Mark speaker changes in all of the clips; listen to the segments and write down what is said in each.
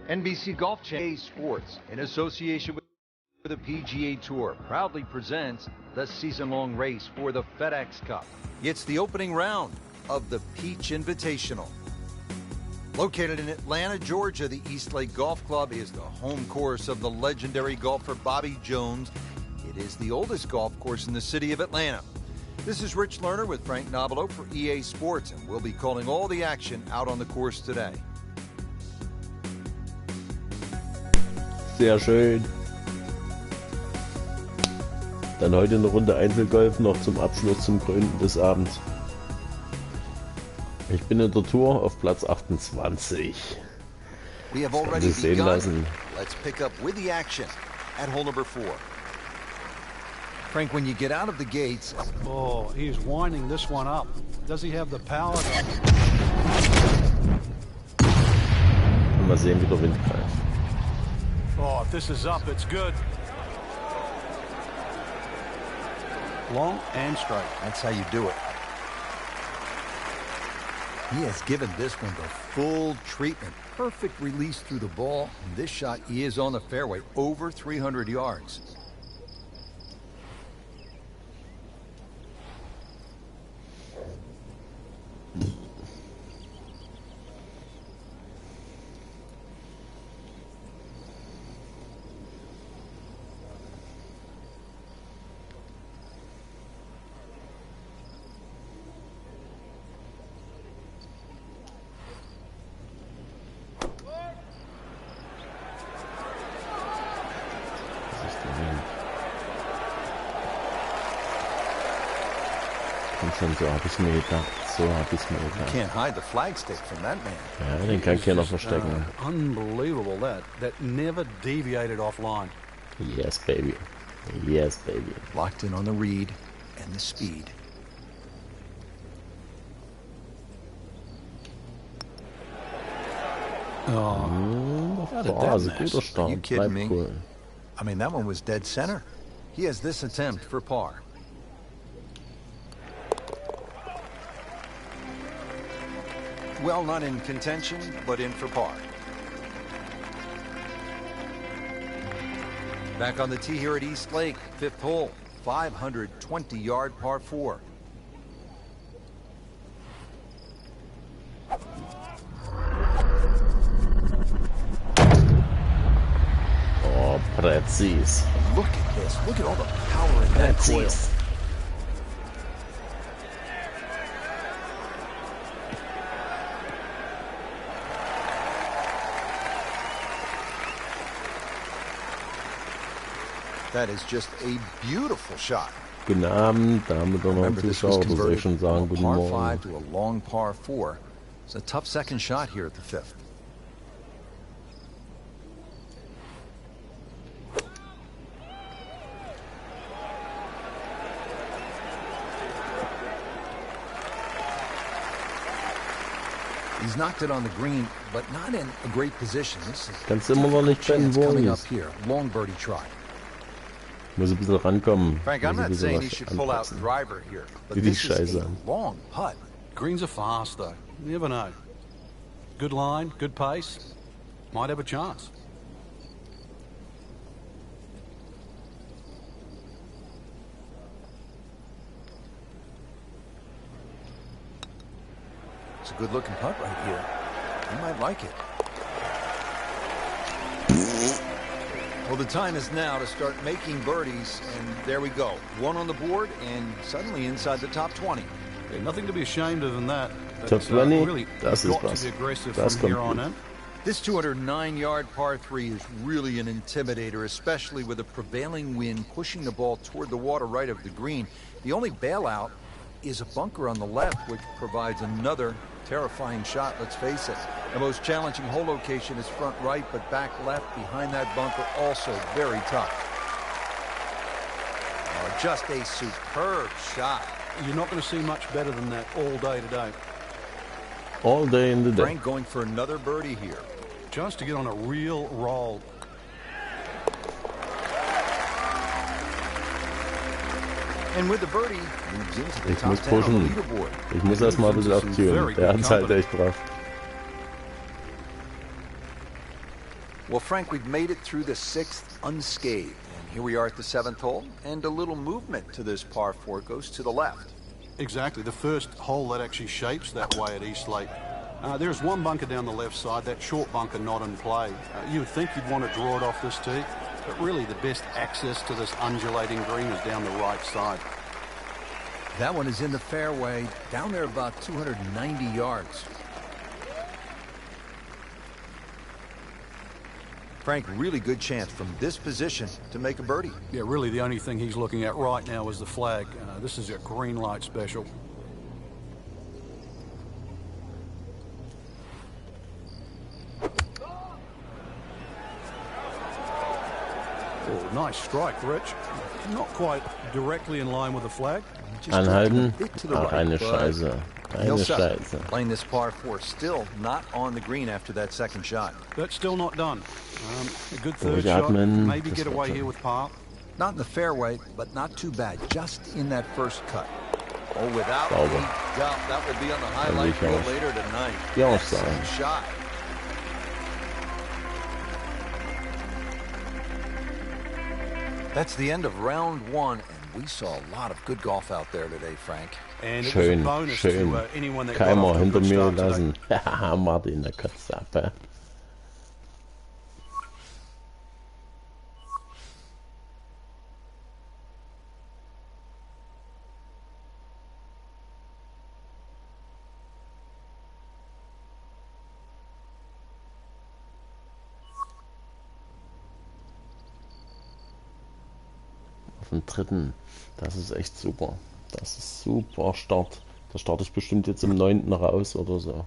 Speaker 1: NBC Golf Channel Sports, in association with the PGA Tour, proudly presents the season-long race for the FedEx Cup. It's the opening round of the Peach Invitational. Located in Atlanta, Georgia, the East Lake Golf Club is the home course of the legendary golfer Bobby Jones. It is the oldest golf course in the city of Atlanta. This is Rich Lerner with Frank Nobilo for EA Sports, and we'll be calling all the action out on the course today.
Speaker 2: Sehr schön. Dann heute eine Runde Einzelgolf noch zum Abschluss, zum Krönen des Abends. Ich bin in der Tour auf Platz 28.
Speaker 1: We have already begun. Let's pick up with the action at hole number 4. Frank, when you get out of the gates...
Speaker 3: Oh, he's winding this one up. Does he have the power?
Speaker 2: Mal sehen, wie der Wind greift.
Speaker 3: Oh, if this is up, it's good. Long and straight.
Speaker 1: That's how you do it. He has given this one the full treatment. Perfect release through the ball. And this shot is on the fairway, over 300 yards.
Speaker 2: So hab ich's mir gedacht. So hab ich's mir gedacht.
Speaker 1: Can't hide the flagstick from that man.
Speaker 2: Ja, den kann keiner verstecken.
Speaker 3: Unbelievable that never deviated offline.
Speaker 2: Yes, baby. Yes, baby.
Speaker 1: Locked in on the read and the speed.
Speaker 2: Oh, also guter Start.
Speaker 1: You kidding me?
Speaker 2: Cool.
Speaker 1: I mean, that one was dead center. He has this attempt for par. Well, not in contention, but in for par. Back on the tee here at East Lake, 5th hole, 520-yard par 4.
Speaker 2: Oh, präzis.
Speaker 1: Look at this. Look at all the power in that coil. That is just a beautiful shot.
Speaker 2: Guten Abend, Damen und Herren Zuschauer, das soll ich schon sagen, guten
Speaker 1: Par
Speaker 2: Morgen.
Speaker 1: 5 to a long par 4. It's a tough second shot here at the 5th. He's knocked it on the green, but not in a great position. This is
Speaker 2: Kannst immer noch nicht pennen, wo
Speaker 1: coming
Speaker 2: er
Speaker 1: up
Speaker 2: ist.
Speaker 1: here. Long birdie try.
Speaker 2: Muss ein bisschen rankommen.
Speaker 1: Frank, I'm
Speaker 2: Muss ein
Speaker 1: not saying he
Speaker 2: bisschen
Speaker 1: should
Speaker 2: was
Speaker 1: pull out
Speaker 2: anpassen.
Speaker 1: driver here, but
Speaker 2: Wie die
Speaker 1: this is
Speaker 2: Scheiße
Speaker 1: a
Speaker 2: an.
Speaker 1: long putt.
Speaker 3: Greens are fast, though. You never know. Good line, good pace. Might have a chance.
Speaker 1: It's a good-looking putt right here. You might like it. Well, the time is now to start making birdies, and there we go. One on the board, and suddenly inside the top 20.
Speaker 3: Yeah, nothing to be ashamed of in that.
Speaker 2: Top 20,
Speaker 3: really
Speaker 2: das ist
Speaker 3: got
Speaker 2: was.
Speaker 3: to be aggressive
Speaker 2: Das
Speaker 3: from here
Speaker 2: kommt
Speaker 3: on
Speaker 2: gut.
Speaker 3: in.
Speaker 1: This 209-yard par 3 is really an intimidator, especially with a prevailing wind pushing the ball toward the water right of the green. The only bailout is a bunker on the left, which provides another terrifying shot, let's face it. The most challenging hole location is front right, but back left behind that bunker, also very tough. Oh, just a superb shot.
Speaker 3: You're not going to see much better than that all day today.
Speaker 2: All day in the day.
Speaker 1: Frank going for another birdie here.
Speaker 3: Just to get on a real roll.
Speaker 1: And with the birdie, moves into the
Speaker 2: Ich
Speaker 1: top
Speaker 2: muss
Speaker 1: 10 on the
Speaker 2: pushen.
Speaker 1: leaderboard.
Speaker 2: Ich muss erstmal ein bisschen abtüren. Der hat's halt echt drauf.
Speaker 1: Well, Frank, we've made it through the 6th unscathed. And here we are at the 7th hole, and a little movement to this par 4 goes to the left.
Speaker 3: Exactly, the first hole that actually shapes that way at East Lake. There's one bunker down the left side, that short bunker not in play. You would think you'd want to draw it off this tee, but really the best access to this undulating green is down the right side.
Speaker 1: That one is in the fairway, down there about 290 yards. Frank, really good chance from this position to make a birdie.
Speaker 3: Yeah, really the only thing he's looking at right now is the flag. This is a green light special. Oh, nice strike, Rich. Not quite directly in line with the flag.
Speaker 2: Anhalten. Ach, eine Scheiße. Eine Scheiße.
Speaker 1: Playing this par 4, still not on the green after that second shot.
Speaker 3: That's still not done. A good third shot. Maybe get away here with par.
Speaker 1: Not in the fairway, but not too bad. Just in that first cut. Oh, without
Speaker 2: Sauber.
Speaker 1: any doubt, that will be on the highlight reel later tonight.
Speaker 2: Ja,
Speaker 1: Excellent shot. That's the end of round 1, and we saw a lot of good golf out there today, Frank.
Speaker 3: And
Speaker 2: Schön,
Speaker 3: it was a bonus
Speaker 2: schön.
Speaker 3: to anyone that
Speaker 2: Keimer
Speaker 3: got off to a
Speaker 2: hinter
Speaker 3: good
Speaker 2: mir
Speaker 3: start today.
Speaker 2: lassen. Haha, Martin, der kotzt ab. Auf dem 3. Das ist echt super. Das ist super Start. Da starte ich bestimmt jetzt im 9. raus oder so.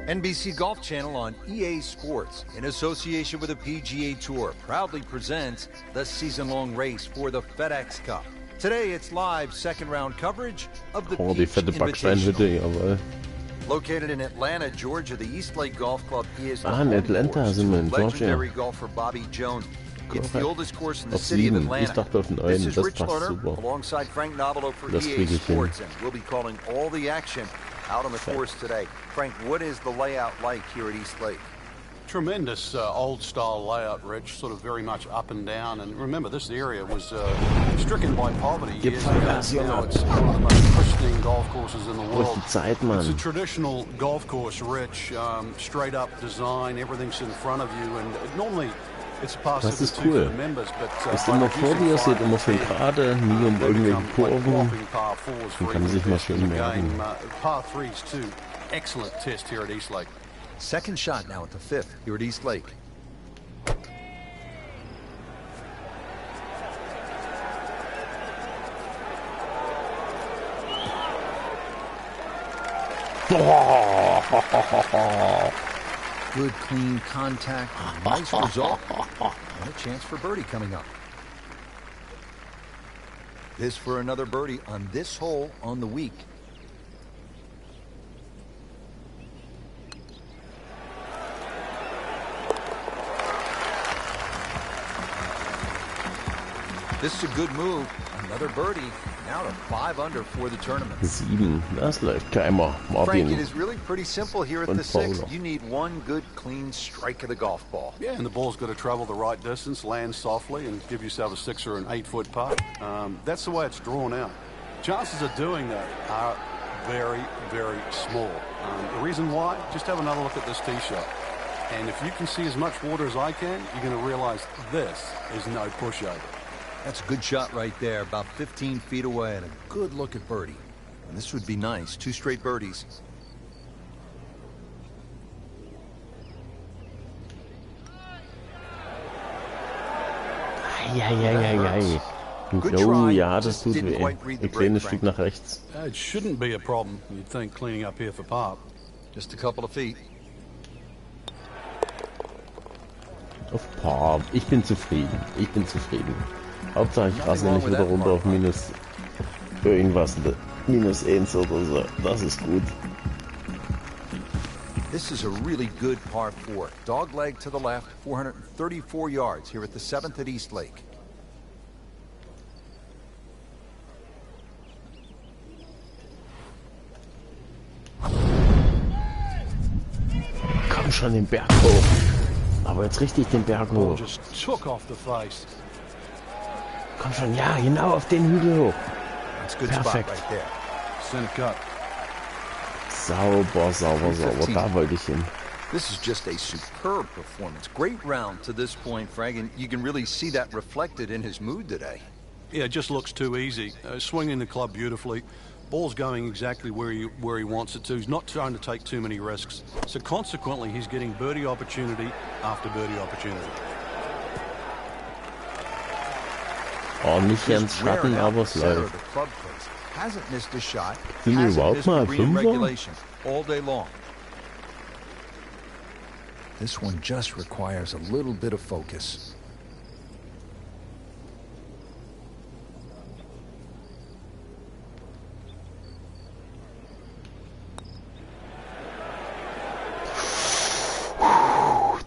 Speaker 1: NBC Golf Channel on EA Sports, in association with the PGA Tour, proudly presents the season-long race for the FedEx Cup. Today, it's live second-round coverage of the
Speaker 2: Oh, die
Speaker 1: Peach
Speaker 2: fette Backsteinhütte, jawohl.
Speaker 1: Located in Atlanta, Georgia, the East Lake Golf Club is the
Speaker 2: In
Speaker 1: home
Speaker 2: Atlanta
Speaker 1: course
Speaker 2: sind wir in
Speaker 1: to
Speaker 2: Georgia.
Speaker 1: legendary golfer Bobby Jones. It's the oldest course in the
Speaker 2: Auf
Speaker 1: city of
Speaker 2: 7.
Speaker 1: Atlanta.
Speaker 2: Ich dachte auf 9.
Speaker 1: This is
Speaker 2: Das
Speaker 1: Rich
Speaker 2: passt
Speaker 1: Lerner
Speaker 2: super.
Speaker 1: alongside Frank Novello for
Speaker 2: Das
Speaker 1: EA
Speaker 2: kriege ich hin.
Speaker 1: Sports, and we'll be calling all the action out on the course today. Frank, what is the layout like here at East Lake?
Speaker 3: Tremendous old-style layout, Rich, sort of very much up and down. And remember, this area was stricken by poverty
Speaker 2: Gib
Speaker 3: years ago.
Speaker 2: Vollgas,
Speaker 3: Now
Speaker 2: Junge.
Speaker 3: it's one of the most pristine golf courses in the
Speaker 2: Wo ist
Speaker 3: world.
Speaker 2: die Zeit,
Speaker 3: It's a
Speaker 2: Mann?
Speaker 3: traditional golf course, Rich, straight-up design, everything's in front of you. And normally, it's a pass
Speaker 2: Das ist
Speaker 3: 72
Speaker 2: cool.
Speaker 3: for the members, but
Speaker 2: Ist immer vor dir, seht immer schön gerade, nie um irgendwelche Kurven.
Speaker 3: Man
Speaker 2: kann sich mal schön merken.
Speaker 3: Par 3s too. Excellent test here at East Lake.
Speaker 1: Second shot now at the 5th here at East Lake. Good, clean contact. Nice result. And a chance for birdie coming up. This for another birdie on this hole on the week. This is a good move. Another birdie. Now to 5 under for the tournament.
Speaker 2: 7. Das läuft Keimer.
Speaker 1: Frank, it
Speaker 2: Martin.
Speaker 1: is really pretty simple here at
Speaker 2: Und
Speaker 1: the 6th.
Speaker 2: Fowler.
Speaker 1: You need one good, clean strike of the golf ball.
Speaker 3: Yeah, and the ball's got to travel the right distance, land softly, and give yourself a 6 or an 8-foot putt. That's the way it's drawn out. Chances of doing that are very, very small. The reason why? Just have another look at this tee shot. And if you can see as much water as I can, you're going to realize this is no pushover.
Speaker 1: That's a good shot right there, about 15 feet away, and a good look at birdie. And this would be nice. 2 straight birdies.
Speaker 2: Eieieiei.
Speaker 1: Good
Speaker 2: Oh
Speaker 1: try,
Speaker 2: ja, das
Speaker 1: just
Speaker 2: tut
Speaker 1: didn't
Speaker 2: weh.
Speaker 1: quite read the
Speaker 2: Ein kleines
Speaker 1: break,
Speaker 2: Stück nach rechts.
Speaker 3: It shouldn't be a problem, you'd think, cleaning up here for par.
Speaker 1: Just a couple of feet.
Speaker 2: Auf Paar. Ich bin zufrieden. Ich bin zufrieden. Hauptsache ich rasse nicht wieder runter auf minus irgendwas, minus 1 oder so. Das ist gut.
Speaker 1: This is a really good par 4. Dogleg to the left, 434 yards here at the 7th at East Lake.
Speaker 2: Komm schon den Berg hoch. Aber jetzt richtig den Berg hoch.
Speaker 3: Just took off the face.
Speaker 2: Komm schon, ja, genau auf den Hügel hoch.
Speaker 1: That's a good spot
Speaker 2: Perfekt.
Speaker 1: right there.
Speaker 3: Center cut.
Speaker 2: Sauber, sauber, sauber. Da wollte ich hin.
Speaker 1: This is just a superb performance. Great round to this point, Frank, and you can really see that reflected in his mood today.
Speaker 3: Yeah, it just looks too easy. Swinging the club beautifully. Ball's going exactly where he wants it to. He's not trying to take too many risks. So consequently, he's getting birdie opportunity after birdie opportunity.
Speaker 2: Oh, nicht ganz Schatten, aber es läuft.
Speaker 1: Hasn't missed a shot.
Speaker 2: Sind wir
Speaker 1: Hasn't
Speaker 2: überhaupt
Speaker 1: missed
Speaker 2: mal
Speaker 1: a green in
Speaker 2: Fünfer?
Speaker 1: regulation all day long. This one just requires a little bit of focus.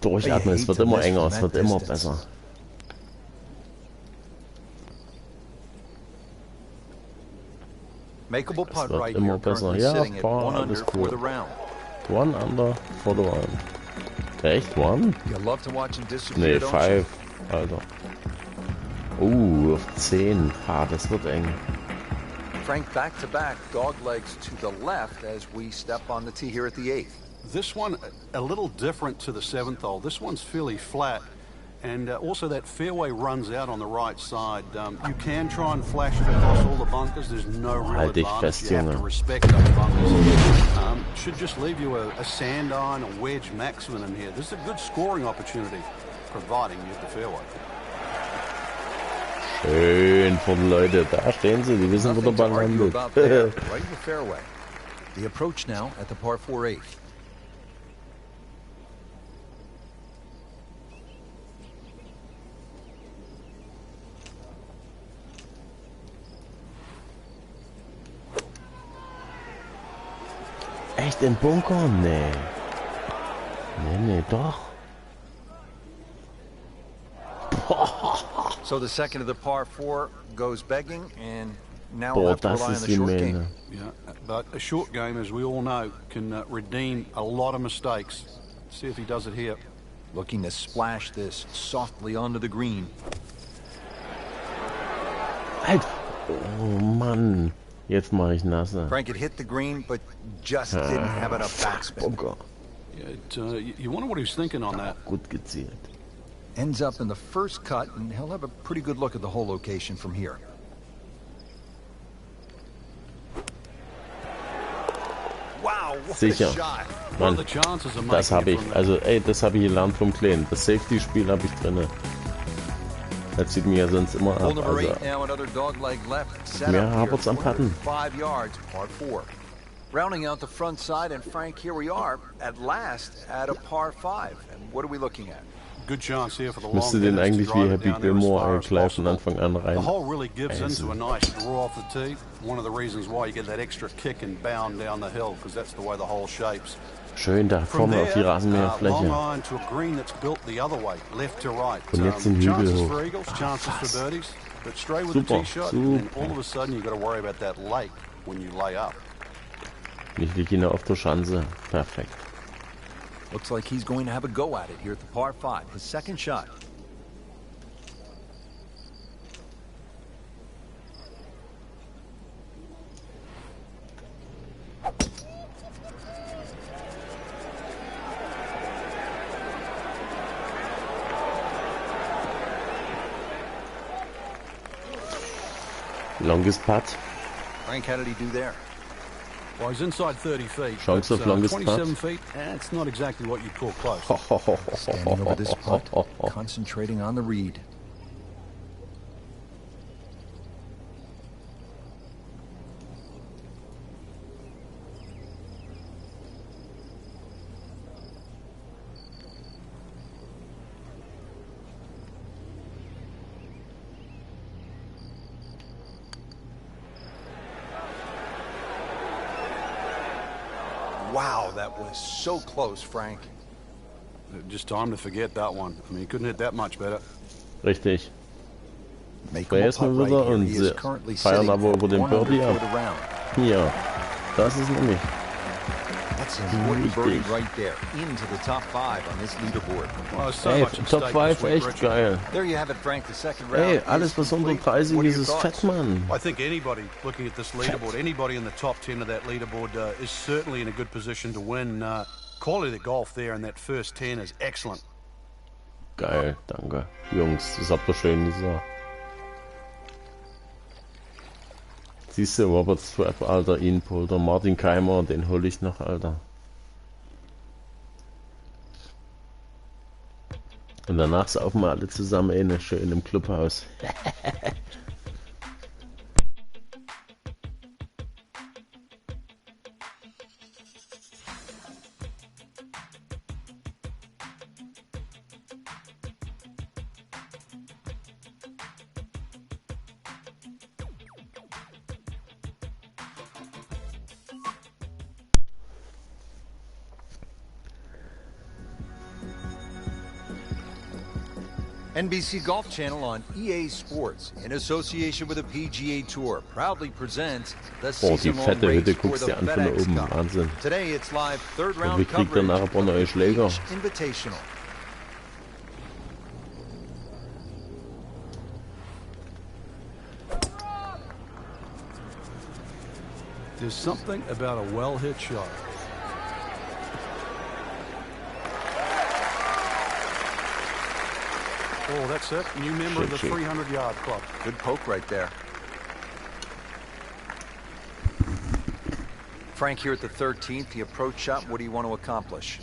Speaker 2: Durchatmen, es wird immer enger, es wird immer besser.
Speaker 1: Makeable
Speaker 2: Es
Speaker 1: putt
Speaker 2: wird
Speaker 1: right
Speaker 2: immer
Speaker 1: here,
Speaker 2: besser.
Speaker 1: currently
Speaker 2: Ja,
Speaker 1: sitting at
Speaker 2: war
Speaker 1: 1
Speaker 2: alles
Speaker 1: under for the
Speaker 2: cool.
Speaker 1: round.
Speaker 2: One under for the one. Echt, one?
Speaker 1: You love to watch him disappear,
Speaker 2: Nee,
Speaker 1: don't
Speaker 2: 5, Alter. Auf 10. Ah, das wird eng.
Speaker 1: you? Frank, back to back, dog legs to the left as we step on the tee here at the 8th.
Speaker 3: This one, a little different to the 7th hole. This one's fairly flat. And also that fairway runs out on the right side. You can try and flash it across all the bunkers. There's no real
Speaker 2: Halt dich
Speaker 3: advantage.
Speaker 2: fest,
Speaker 3: You have to
Speaker 2: Junge.
Speaker 3: respect those bunkers. Should just leave you a sand iron, a wedge maximum in here. This is a good scoring opportunity, providing you have the fairway.
Speaker 2: Schön von Leute, da stehen sie, die wissen, wo der
Speaker 1: Nothing to
Speaker 2: Ball
Speaker 1: argue
Speaker 2: landet.
Speaker 1: about there, right in the fairway. The approach now at the par 4 8th.
Speaker 2: Echt im Bunker? Nee. Nee, doch.
Speaker 1: So the second of the par 4 goes begging, and now we'll
Speaker 2: Boah,
Speaker 1: have to
Speaker 2: das
Speaker 1: rely on
Speaker 2: ist
Speaker 1: the
Speaker 2: die
Speaker 1: short
Speaker 2: Mähne.
Speaker 1: game.
Speaker 3: Yeah, but a short game, as we all know, can redeem a lot of mistakes. See if he does it here.
Speaker 1: Looking to splash this softly onto the green.
Speaker 2: Alter. Oh Mann. Jetzt mache ich nasse.
Speaker 1: Frank had hit the green, but just didn't have enough backspin.
Speaker 2: Bunker.
Speaker 3: Yeah, you wonder what he's thinking on that.
Speaker 2: Gut gezielt.
Speaker 1: Ends up in the first cut, and he'll have a pretty good look at the whole location from here. Wow, what
Speaker 2: Sicher.
Speaker 1: a shot.
Speaker 3: Well,
Speaker 2: Mann,
Speaker 3: the chances are
Speaker 2: das
Speaker 3: making
Speaker 2: habe
Speaker 3: it
Speaker 2: ich.
Speaker 3: from there.
Speaker 2: Also, ey, das habe ich gelernt vom Kleinen. Das Safety-Spiel habe ich drinne. Das zieht mir ja sonst immer
Speaker 1: Hole
Speaker 2: ab.
Speaker 1: number
Speaker 2: Also,
Speaker 1: 8 now, another dog leg left. Set
Speaker 2: Mehr
Speaker 1: up here,
Speaker 2: hapert's am Putten.
Speaker 1: 5 yards, par 4. Rounding out the front side, and Frank, here we are at last at a par 5. And what are we looking at?
Speaker 3: Good chance here for the
Speaker 2: müsste
Speaker 3: long
Speaker 2: den
Speaker 3: hitters to
Speaker 2: eigentlich wie
Speaker 3: drive it
Speaker 2: Happy
Speaker 3: down there as
Speaker 2: Gilmore
Speaker 3: far as
Speaker 2: gleich von
Speaker 3: possible.
Speaker 2: Anfang an
Speaker 3: The
Speaker 2: rein.
Speaker 3: hole really gives
Speaker 2: Essen.
Speaker 3: into a nice draw off the tee. One of the reasons why you get that extra kick and bound down the hill, because that's the way the hole shapes.
Speaker 2: Schön da
Speaker 3: From
Speaker 2: vorne auf die
Speaker 3: there, long
Speaker 2: Rasenmäherfläche.
Speaker 3: iron to a green that's built the other way, left to right.
Speaker 2: Und jetzt den Hügel
Speaker 3: Chances
Speaker 2: hoch.
Speaker 3: for eagles, chances
Speaker 2: fast.
Speaker 3: for birdies, but straight with
Speaker 2: Super,
Speaker 3: the tee shot, and then
Speaker 2: super.
Speaker 3: all of a sudden you've got to worry about that lake when you lay up.
Speaker 2: Ich liege ihn auf der Schanze. Perfekt.
Speaker 1: Looks like he's going to have a go at it here at the par 5. His second shot.
Speaker 2: Longest Putt.
Speaker 1: Frank, how did he do there?
Speaker 3: Well, he's inside 30 feet.
Speaker 2: Chance
Speaker 3: but,
Speaker 2: of longest
Speaker 3: 27
Speaker 2: putt.
Speaker 3: feet, it's not exactly what you'd call close.
Speaker 1: Standing over this putt, concentrating on the read. Wow, that was so close, Frank.
Speaker 3: Just time to forget that one. I mean, he couldn't hit that much better.
Speaker 2: Richtig.
Speaker 1: Make him a
Speaker 2: Vergessen
Speaker 1: putt
Speaker 2: wir
Speaker 1: right
Speaker 2: wieder
Speaker 1: here.
Speaker 2: und
Speaker 1: He is
Speaker 2: sie
Speaker 1: currently
Speaker 2: feiern
Speaker 1: sitting
Speaker 2: aber
Speaker 1: at
Speaker 2: über den
Speaker 1: 100
Speaker 2: Birdie
Speaker 1: for
Speaker 2: ab.
Speaker 1: the round.
Speaker 2: Ja, das ist nämlich
Speaker 1: That's an important birdie
Speaker 2: wichtig.
Speaker 1: right there, into the top 5 on this leaderboard.
Speaker 3: Well, so
Speaker 2: Ey,
Speaker 3: much at
Speaker 2: Top
Speaker 3: stake
Speaker 2: 5
Speaker 3: this week,
Speaker 2: echt
Speaker 3: Richard.
Speaker 2: geil.
Speaker 1: There you have it, Frank. The second round
Speaker 2: Ey,
Speaker 1: is
Speaker 2: alles was unter
Speaker 1: complete.
Speaker 2: 30
Speaker 1: What are
Speaker 2: ist,
Speaker 1: your
Speaker 2: ist
Speaker 1: thoughts?
Speaker 2: fett, Mann.
Speaker 3: I think anybody looking at this leaderboard, anybody in the top 10 of that leaderboard is certainly in a good position to win. Quality of the golf there in that first 10 is excellent.
Speaker 2: Geil, danke. Jungs, das habt ihr schön gesagt. Siehst du, Robert Strap, Alter, Inpolder, Martin Keimer, den hol ich noch, Alter. Und danach saufen wir alle zusammen schön im Clubhaus.
Speaker 1: NBC Golf Channel on EA Sports, in association with the PGA Tour, proudly presents the
Speaker 2: Boah, die
Speaker 1: season-long
Speaker 2: fette
Speaker 1: race
Speaker 2: Hütte
Speaker 1: for
Speaker 2: guckst
Speaker 1: the
Speaker 2: dir an von
Speaker 1: FedEx
Speaker 2: oben.
Speaker 1: Cup.
Speaker 2: Wahnsinn.
Speaker 1: Today it's live third
Speaker 2: Und
Speaker 1: round
Speaker 2: wie kriegt er
Speaker 1: coverage
Speaker 2: nachher ein paar
Speaker 1: of
Speaker 2: neue
Speaker 1: the
Speaker 2: Schläger?
Speaker 1: Peach Invitational.
Speaker 3: There's something about a well-hit shot. Oh, that's it. New member of the 300-yard club.
Speaker 1: Good poke right there. Frank, here at the 13th, the approach shot, what do you want to accomplish?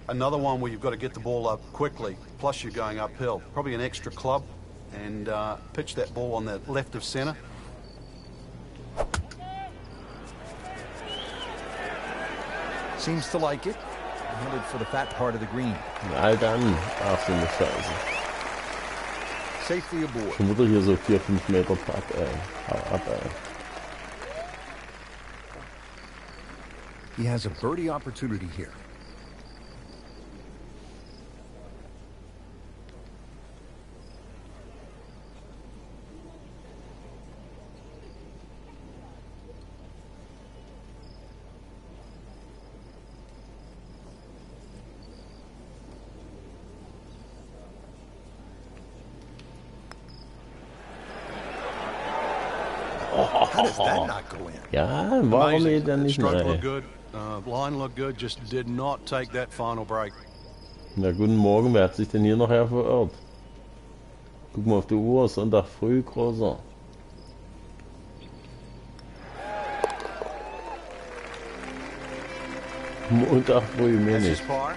Speaker 3: Another one where you've got to get the ball up quickly, plus you're going uphill. Probably an extra club, and pitch that ball on the left of center.
Speaker 1: Seems to like it. Headed for the fat part of the green.
Speaker 2: Na dann, ach so eine Scheiße.
Speaker 1: Safely aboard.
Speaker 2: Schon wieder hier so 4-5 Meter Putt, ey. Hau ab, ey.
Speaker 1: He has a birdie opportunity here. How does that not go in?
Speaker 2: Ja, warum
Speaker 3: Amazing.
Speaker 2: geht er nicht
Speaker 3: Stroke
Speaker 2: mehr,
Speaker 3: looked
Speaker 2: ey?
Speaker 3: good, line looked good, just did not take that final break.
Speaker 2: Na guten Morgen, wer hat sich denn hier nachher verirrt? Guck mal auf die Uhr, Sonntag früh, großer. Montag früh,
Speaker 1: That's
Speaker 2: meine
Speaker 1: his
Speaker 2: ich.
Speaker 1: par.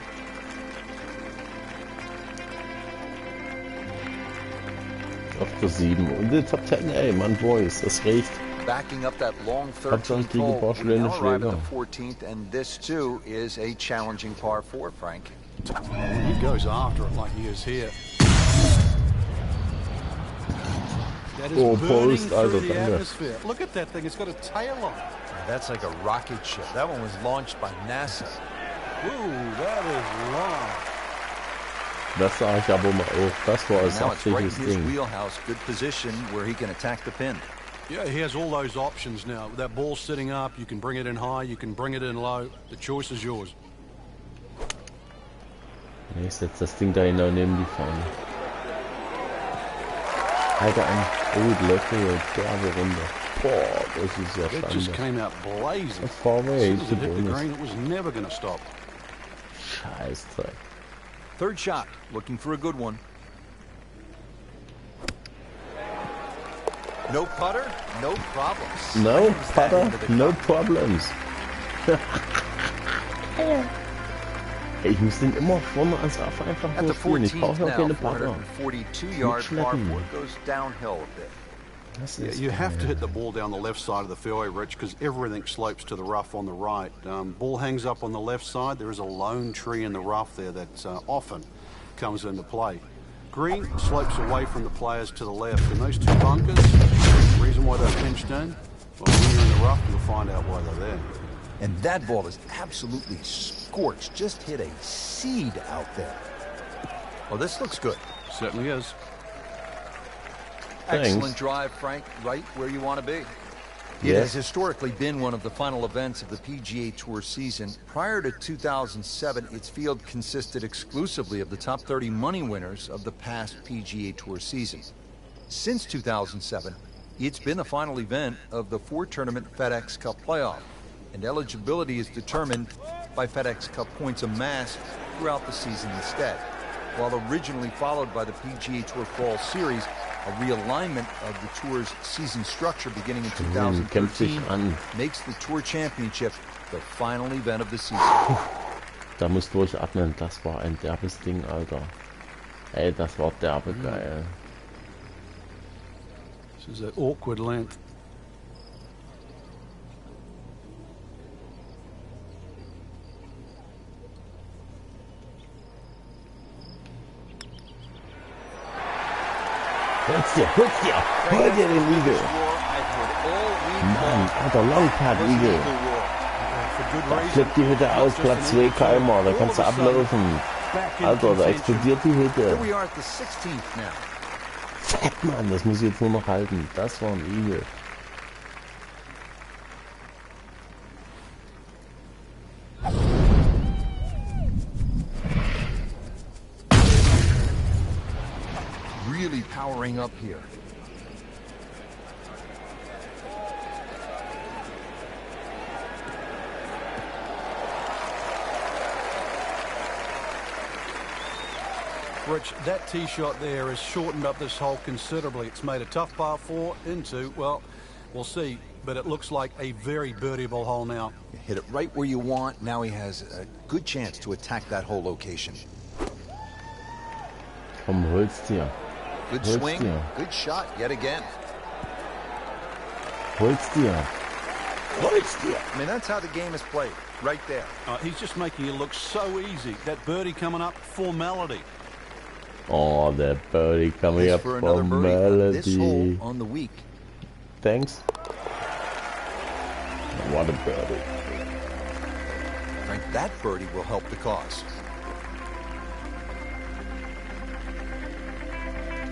Speaker 2: Auf der 7. Und die Top 10, ey, Mann, Boys, das riecht.
Speaker 1: Backing up that long
Speaker 2: Hauptsache,
Speaker 1: 13th
Speaker 2: kriege ein
Speaker 1: hole.
Speaker 2: paar
Speaker 1: We
Speaker 2: schöne
Speaker 1: now arrive
Speaker 2: Schläger.
Speaker 1: at the 14th, and this too is a challenging par 4, Frank.
Speaker 3: He goes after it like he is here. That is
Speaker 2: Oh,
Speaker 3: burning
Speaker 2: post,
Speaker 3: through
Speaker 2: Alter,
Speaker 3: the
Speaker 2: danke.
Speaker 3: atmosphere. Look at that thing, it's got a tail on it.
Speaker 1: That's like a rocket ship. That one was launched by NASA.
Speaker 3: Ooh, that is long.
Speaker 2: Das sage ich aber mal auch. Das war ein
Speaker 1: Now it's right in
Speaker 2: saftiges
Speaker 1: his
Speaker 2: Ding.
Speaker 1: wheelhouse. Good position where he can attack the pin.
Speaker 3: Yeah, he has all those options now. With that ball sitting up, you can bring it in high, you can bring it in low. The choice is yours.
Speaker 2: Ich setze das Ding da genau neben die Fahne. Alter, oh, die läuft hier derbe runter. Boah, das ist ja
Speaker 3: It just
Speaker 2: Schande.
Speaker 3: came out blazing.
Speaker 2: Das fahren wir
Speaker 3: As soon
Speaker 2: jetzt
Speaker 3: as
Speaker 2: zu
Speaker 3: it hit the
Speaker 2: Bonus.
Speaker 3: green, it was never going to stop.
Speaker 2: Scheißdreck.
Speaker 1: Third shot, looking for a good one. No putter, no problems.
Speaker 2: No
Speaker 1: Slams that
Speaker 2: putter,
Speaker 1: into the
Speaker 2: no
Speaker 1: cup.
Speaker 2: problems. Ich muss den immer vorne ans Affe einfach
Speaker 1: At the
Speaker 2: durchspielen. Ich
Speaker 1: 14th
Speaker 2: brauche ja
Speaker 1: now,
Speaker 2: keine Putter.
Speaker 1: 442-yard par
Speaker 2: Mitschleppen.
Speaker 1: 4 goes downhill a bit.
Speaker 2: Das
Speaker 3: Yeah,
Speaker 2: ist
Speaker 3: you have to hit the ball down the left side of the fairway, Rich, because everything slopes to the rough on the right. Ball hangs up on the left side. There is a lone tree in the rough there that often comes into play. Green slopes away from the players to the left, and those two bunkers, the reason why they're pinched in, well, when you're in the rough, you'll find out why they're there.
Speaker 1: And that ball is absolutely scorched. Just hit a seed out there. Well, this looks good.
Speaker 3: Certainly is.
Speaker 2: Thanks.
Speaker 1: Excellent drive, Frank. Right where you want to be. It
Speaker 2: Yes.
Speaker 1: has historically been one of the final events of the PGA Tour season. Prior to 2007, its field consisted exclusively of the top 30 money winners of the past PGA Tour season. Since 2007, it's been the final event of the four-tournament FedEx Cup playoff, and eligibility is determined by FedEx Cup points amassed throughout the season instead. While originally followed by the PGA Tour Fall Series, a realignment of the Tour's season structure beginning in
Speaker 2: Kämpft sich
Speaker 1: 2013
Speaker 2: an.
Speaker 1: makes the Tour Championship the final event of the season.
Speaker 2: Da muss durchatmen. Das war ein derbes Ding, Alter. Ey, das war derbe geil.
Speaker 3: This is an awkward length.
Speaker 2: Hol dir den Igel. Mann, Alter, Longpad Igel. Da flippt die Hütte aus, Platz 2 Keimer, da kannst du ablaufen. Alter, da explodiert die Hütte.
Speaker 1: Here we are at the 16th now.
Speaker 2: Fett, Mann, das muss ich jetzt nur noch halten. Das war ein Igel.
Speaker 1: Really powering up here.
Speaker 3: Rich, that tee shot there has shortened up this hole considerably. It's made a tough par 4 into, well, we'll see, but it looks like a very birdieable hole now.
Speaker 1: You hit it right where you want. Now he has a good chance to attack that whole location.
Speaker 2: Komm, hol's dir.
Speaker 1: Good
Speaker 2: Hol's
Speaker 1: swing,
Speaker 2: dir.
Speaker 1: good shot yet again.
Speaker 2: Hol's dir. Hol's dir.
Speaker 1: I mean, that's how the game is played, right there.
Speaker 3: He's just making it look so easy. That birdie coming up, formality.
Speaker 2: Oh, that birdie coming
Speaker 1: This
Speaker 2: up
Speaker 1: for
Speaker 2: for
Speaker 1: another birdie on this hole
Speaker 2: melody.
Speaker 1: on the week.
Speaker 2: Thanks. What a birdie.
Speaker 1: Frank, that birdie will help the cause.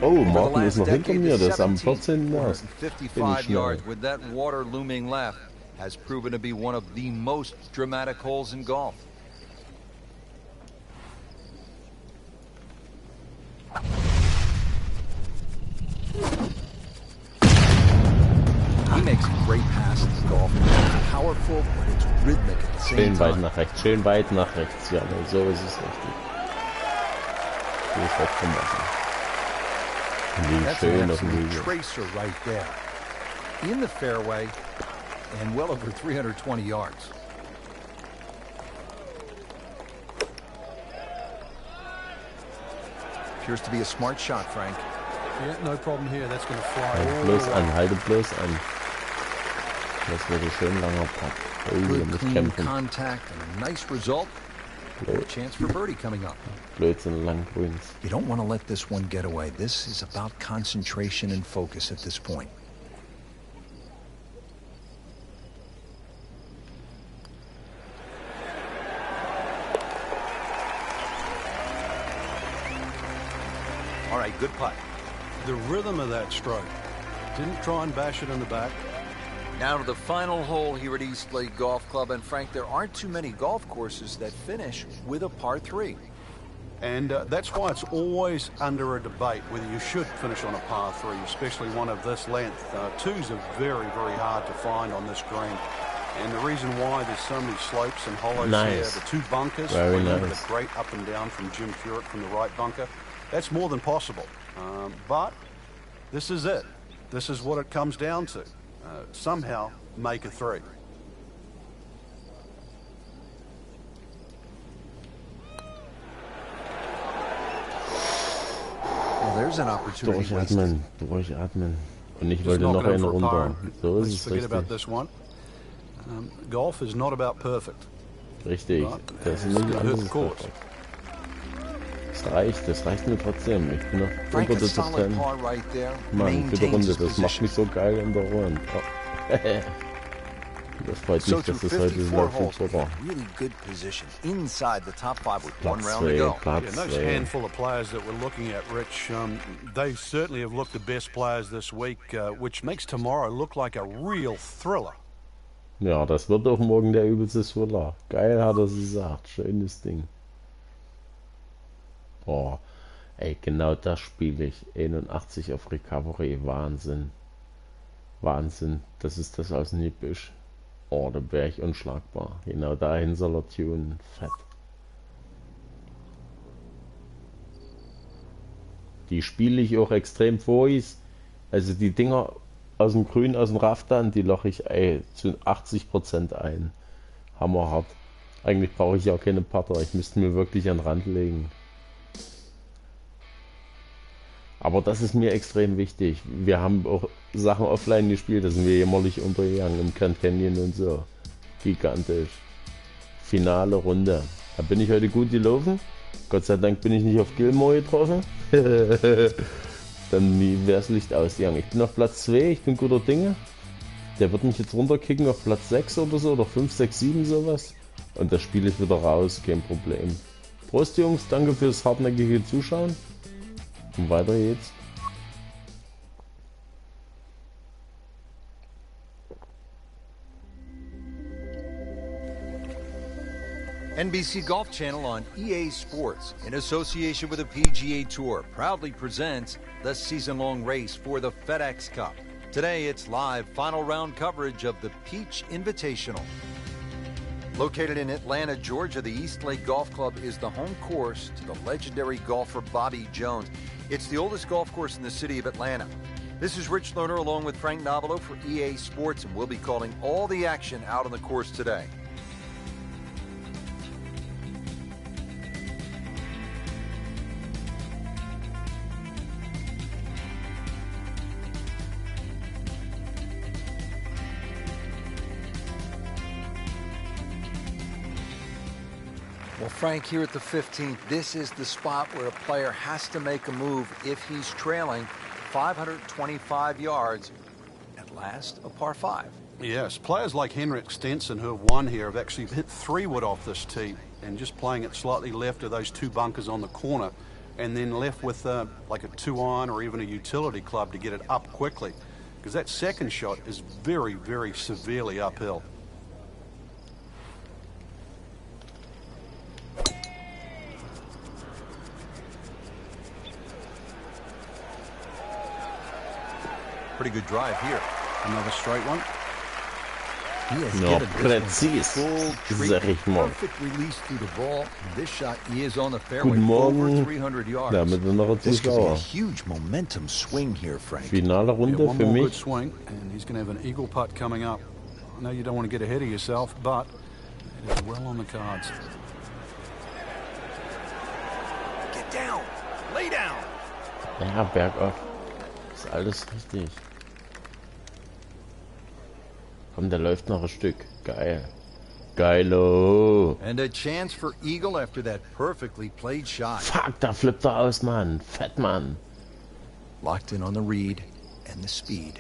Speaker 2: Oh,
Speaker 1: Over the
Speaker 2: Martin
Speaker 1: last
Speaker 2: ist noch hinter
Speaker 1: decade,
Speaker 2: mir,
Speaker 1: the
Speaker 2: das ist am
Speaker 1: 17th,
Speaker 2: 14. März.
Speaker 1: 455 yards with that water looming left has proven to be one of the most dramatic holes in golf. He makes great passes in golf. It's powerful, but it's rhythmic at the same
Speaker 2: Schön weit
Speaker 1: time.
Speaker 2: nach rechts, schön weit nach rechts. Ja, so ist es richtig. So ist das gemacht. Und liegen
Speaker 1: That's
Speaker 2: schön
Speaker 1: an
Speaker 2: auf dem
Speaker 1: absolute
Speaker 2: Hügel.
Speaker 1: tracer right there. In the fairway and well over 320 yards. Appears to be a smart shot, Frank.
Speaker 3: Yeah, no problem here. That's going to fly
Speaker 2: Halt
Speaker 3: all
Speaker 2: bloß
Speaker 3: the
Speaker 2: an,
Speaker 3: way.
Speaker 2: halte bloß an. Das wird ein schön langer Putt. Oh, da
Speaker 1: Good,
Speaker 2: muss
Speaker 1: clean
Speaker 2: kämpfen.
Speaker 1: contact and a nice result. A chance for birdie coming up.
Speaker 2: Blödsinn, lang grüns.
Speaker 1: You don't want to let this one get away. This is about concentration and focus at this point. All right, good putt.
Speaker 3: The rhythm of that stroke. Didn't try and bash it in the back.
Speaker 1: Now to the final hole here at Eastlake Golf Club. And Frank, there aren't too many golf courses that finish with a par 3.
Speaker 3: And that's why it's always under a debate whether you should finish on a par 3, especially one of this length. Twos are very, very hard to find on this green. And the reason why there's so many slopes and hollows
Speaker 2: Nice.
Speaker 3: here, the two bunkers,
Speaker 2: Very
Speaker 3: remember
Speaker 2: nice.
Speaker 3: the great up and down from Jim Furyk from the right bunker, that's more than possible. But this is it. This is what it comes down to. Somehow make a 3.
Speaker 1: Well, there's an opportunity wasted.
Speaker 2: Durchatmen, durchatmen. Und ich
Speaker 3: Just
Speaker 2: wollte noch
Speaker 3: knocking
Speaker 2: einen
Speaker 3: in for a par.
Speaker 2: runter. So
Speaker 3: Let's
Speaker 2: ist es
Speaker 3: forget about
Speaker 2: richtig.
Speaker 3: this one. Golf is not about perfect.
Speaker 2: Richtig.
Speaker 3: But
Speaker 2: Das ist
Speaker 3: it's
Speaker 2: nicht
Speaker 3: gonna hit
Speaker 2: alles.
Speaker 3: the course.
Speaker 2: Das reicht mir trotzdem. Ich bin noch
Speaker 1: Frank,
Speaker 2: unter
Speaker 1: a
Speaker 2: der Top
Speaker 1: solid
Speaker 2: 10.
Speaker 1: par right there.
Speaker 2: Mann, gute
Speaker 1: Maintains
Speaker 2: Runde.
Speaker 1: his
Speaker 2: Das macht
Speaker 1: position.
Speaker 2: mich so geil in der Runde. Oh. Das freut
Speaker 1: So
Speaker 2: mich,
Speaker 1: through
Speaker 2: dass das heute
Speaker 1: 54
Speaker 2: läuft
Speaker 1: holes,
Speaker 2: mit
Speaker 1: in
Speaker 2: Butter.
Speaker 1: really good position inside the top 5 with one
Speaker 2: Platz
Speaker 1: round to
Speaker 2: 2,
Speaker 1: go.
Speaker 3: Yeah,
Speaker 2: Platz
Speaker 3: those
Speaker 2: 2.
Speaker 3: handful of players that we're looking at, Rich, they certainly have looked the best players this week, which makes tomorrow look like a real thriller.
Speaker 2: Ja, das wird auch morgen der übelste Thriller. Geil hat er es gesagt. Schönes Ding. Boah, ey, genau das spiele ich. 81 auf Recovery. Wahnsinn. Wahnsinn. Das ist das aus dem Gebüsch. Oh, da wäre ich unschlagbar. Genau dahin soll er tunen. Fett. Die spiele ich auch extrem vor. Also die Dinger aus dem Grün, aus dem Raftan, die loche ich zu 80% ein. Hammerhart. Eigentlich brauche ich ja auch keine Putter. Ich müsste mir wirklich an den Rand legen. Aber das ist mir extrem wichtig. Wir haben auch Sachen offline gespielt, da sind wir jämmerlich untergegangen im Grand Canyon und so. Gigantisch. Finale Runde. Da bin ich heute gut gelaufen. Gott sei Dank bin ich nicht auf Gilmore getroffen. Dann wäre das Licht ausgegangen. Ich bin auf Platz 2, ich bin guter Dinge. Der wird mich jetzt runterkicken auf Platz 6 oder so, oder 5, 6, 7 sowas. Und das spiele ich wieder raus, kein Problem. Prost Jungs, danke fürs hartnäckige Zuschauen. Und weiter geht's.
Speaker 1: NBC Golf Channel on EA Sports, in association with the PGA Tour, proudly presents the season-long race for the FedEx Cup. Today, it's live final round coverage of the Peach Invitational. Located in Atlanta, Georgia, the East Lake Golf Club is the home course to the legendary golfer Bobby Jones. It's the oldest golf course in the city of Atlanta. This is Rich Lerner along with Frank Novelo for EA Sports, and we'll be calling all the action out on the course today. Well, Frank, here at the 15th, this is the spot where a player has to make a move if he's trailing 525 yards. At last, a par 5.
Speaker 3: Yes, players like Henrik Stenson, who have won here, have actually hit 3-wood off this tee and just playing it slightly left of those 2 bunkers on the corner, and then left with like a 2-iron or even a utility club to get it up quickly, because that second shot is very, very severely uphill.
Speaker 1: Pretty good drive here.
Speaker 3: Another straight one.
Speaker 1: He has
Speaker 2: No,
Speaker 1: given this one
Speaker 2: precis,
Speaker 1: full
Speaker 2: sag
Speaker 1: treatment.
Speaker 2: ich mal.
Speaker 1: Perfect release through the ball. This shot is on the fairway
Speaker 2: Guten
Speaker 1: over
Speaker 2: Morgen,
Speaker 1: 300 yards.
Speaker 2: damer
Speaker 1: This could be a
Speaker 2: Zuschauer.
Speaker 1: huge momentum swing here, Frank.
Speaker 2: Finale
Speaker 3: Yeah,
Speaker 2: Runde
Speaker 3: one
Speaker 2: für
Speaker 3: more good
Speaker 2: mich.
Speaker 3: swing, and he's going to have an eagle putt coming up. I know you don't want to get ahead of yourself, but it is well on the cards.
Speaker 1: Get down. Lay down.
Speaker 2: Ja, bergab. Ist alles richtig. Komm, der läuft noch ein Stück. Geil. Geilo.
Speaker 1: And a chance for eagle after that perfectly played shot.
Speaker 2: Fuck, da flippt er aus, Mann. Fett, Mann.
Speaker 1: Locked in on the read and the speed.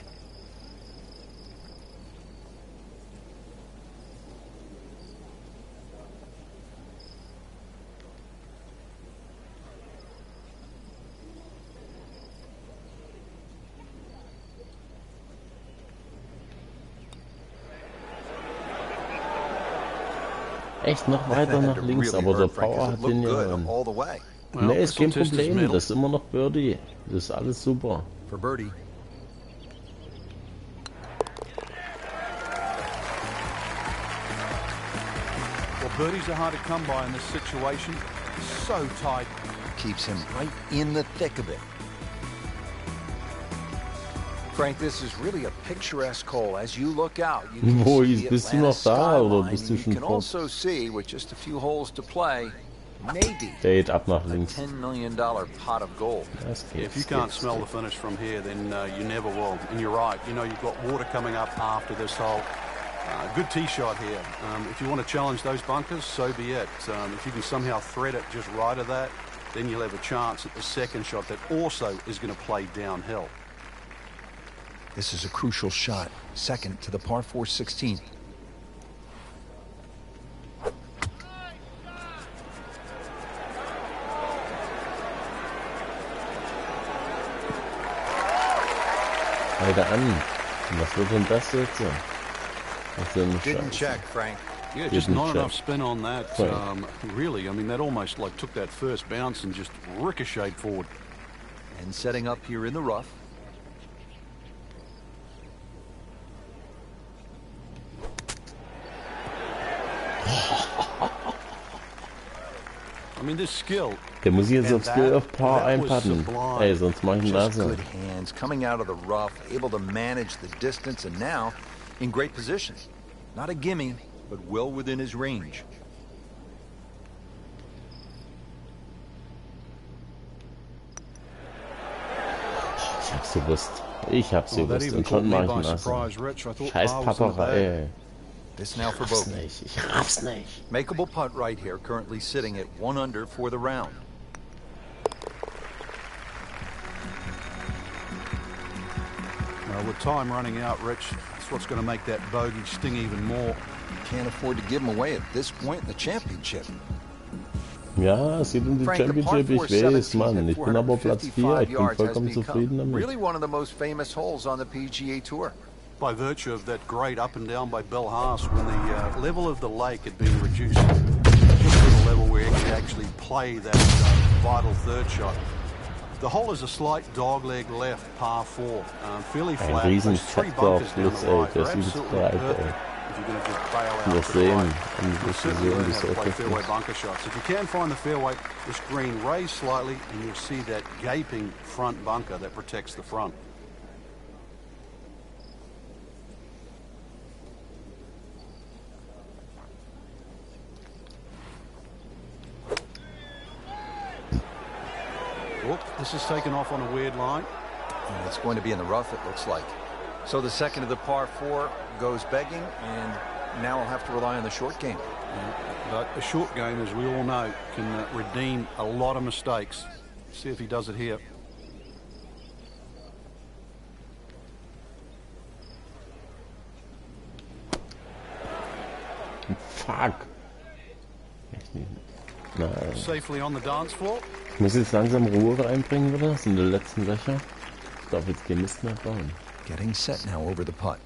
Speaker 2: Echt noch weiter nach links, aber der Power hat den ja.
Speaker 1: all the way.
Speaker 2: Ne, ist kein
Speaker 3: This'll test his
Speaker 2: Problem.
Speaker 3: mettle.
Speaker 2: Das ist immer noch Birdie. Das ist alles super.
Speaker 1: For birdie.
Speaker 3: Well, birdies are hard to come by in this situation. So tight.
Speaker 1: Keeps him right in the thick of it. Frank, this is really a picturesque hole. As you look out, you can
Speaker 2: Wo
Speaker 1: see
Speaker 2: ist,
Speaker 1: the
Speaker 2: bist du
Speaker 1: Atlanta
Speaker 2: noch da oder
Speaker 1: skyline,
Speaker 2: bist du
Speaker 1: and
Speaker 2: schon
Speaker 1: you can
Speaker 2: fort?
Speaker 1: also see, with just a few holes to play, maybe
Speaker 2: Der geht ab nach
Speaker 1: a
Speaker 2: links.
Speaker 1: $10 million pot of gold.
Speaker 2: Das geht.
Speaker 3: If you can't smell the finish from here, then you never will. And you're right. You know, you've got water coming up after this hole. Good tee shot here. If you want to challenge those bunkers, so be it. If you can somehow thread it just right of that, then you'll have a chance at the second shot that also is going to play downhill.
Speaker 1: This is a crucial shot. Second to the par 4 16.
Speaker 2: beide an. Und was wird denn das jetzt? Das ist ja eine
Speaker 1: Didn't
Speaker 2: Scheiße.
Speaker 1: check, Frank.
Speaker 3: Yeah, just
Speaker 2: Didn't
Speaker 3: not
Speaker 2: check.
Speaker 3: enough spin on that.
Speaker 2: Right.
Speaker 3: Really, I mean, that almost like took that first bounce and just ricocheted forward.
Speaker 1: And setting up here in the rough.
Speaker 3: I mean, this skill.
Speaker 2: Der muss ich jetzt
Speaker 3: And
Speaker 2: auf Skill of Par
Speaker 3: that was
Speaker 2: einpatten.
Speaker 3: sublime.
Speaker 2: Ey, sonst mach ich ihn
Speaker 1: Just
Speaker 2: Nase.
Speaker 1: good hands, coming out of the rough, able to manage the distance, and now in great position. Not a gimme, but well within his range.
Speaker 2: Ich hab's gewusst. Ich hab's
Speaker 3: Oh, that
Speaker 2: gewusst.
Speaker 3: even
Speaker 2: Und
Speaker 3: caught
Speaker 2: schon
Speaker 3: me
Speaker 2: mach ich
Speaker 3: by
Speaker 2: ihn Nase.
Speaker 3: surprise, Rich. I thought
Speaker 2: Scheiß
Speaker 3: par was in the
Speaker 2: Paperei,
Speaker 3: bag.
Speaker 2: ey.
Speaker 1: This now for
Speaker 2: Raff's
Speaker 1: bogey.
Speaker 2: nicht. Ich raff's nicht.
Speaker 1: Makeable putt right here, currently sitting at 1 under for the round.
Speaker 3: With time running out, Rich, that's what's going to make that bogey sting even more.
Speaker 1: Can't afford to give him away at this point in the championship.
Speaker 2: Ja, es geht um die
Speaker 1: Frank, the par
Speaker 2: Championship,
Speaker 1: 4
Speaker 2: ich weiß,
Speaker 1: 17
Speaker 2: Mann.
Speaker 1: at
Speaker 2: Ich bin aber Platz 4. Ich
Speaker 1: 455
Speaker 2: bin
Speaker 1: yards has
Speaker 2: vollkommen
Speaker 1: become
Speaker 2: zufrieden damit.
Speaker 1: really one of the most famous holes on the PGA Tour.
Speaker 3: By virtue of that great up and down by Bell Haas when the level of the lake had been reduced just to the level where you could actually play that vital third shot. The hole is a slight dogleg left, par 4. Fairly
Speaker 2: Ein
Speaker 3: flat.
Speaker 2: riesen
Speaker 3: Those three
Speaker 2: Faktor auf
Speaker 3: bunkers down
Speaker 2: Plus,
Speaker 3: the
Speaker 2: ey.
Speaker 3: right.
Speaker 2: Der
Speaker 3: They're
Speaker 2: ist übelst
Speaker 3: absolutely
Speaker 2: breit,
Speaker 3: perfect
Speaker 2: ey.
Speaker 3: if you're going to just bail out
Speaker 2: Das
Speaker 3: to the
Speaker 2: sehen
Speaker 3: right.
Speaker 2: und
Speaker 3: You'll
Speaker 2: das
Speaker 3: certainly
Speaker 2: sehen,
Speaker 3: learn
Speaker 2: wie
Speaker 3: how
Speaker 2: es
Speaker 3: to play
Speaker 2: effektiv
Speaker 3: fairway
Speaker 2: ist.
Speaker 3: bunker shots. If you can find the fairway, the screen raise slightly and you'll see that gaping front bunker that protects the front. Whoop, this is taken off on a weird line.
Speaker 1: And it's going to be in the rough, it looks like. So the second of the par 4 goes begging, and now I'll have to rely on the short game.
Speaker 3: But a short game, as we all know, can redeem a lot of mistakes. See if he does it here.
Speaker 2: Fuck. Nein.
Speaker 3: Safely on the dance floor.
Speaker 2: Ich muss jetzt langsam Ruhe reinbringen, wieder. Das sind die letzten Löcher. Ich darf jetzt kein Mist mehr bauen.
Speaker 1: Getting set now over the putt.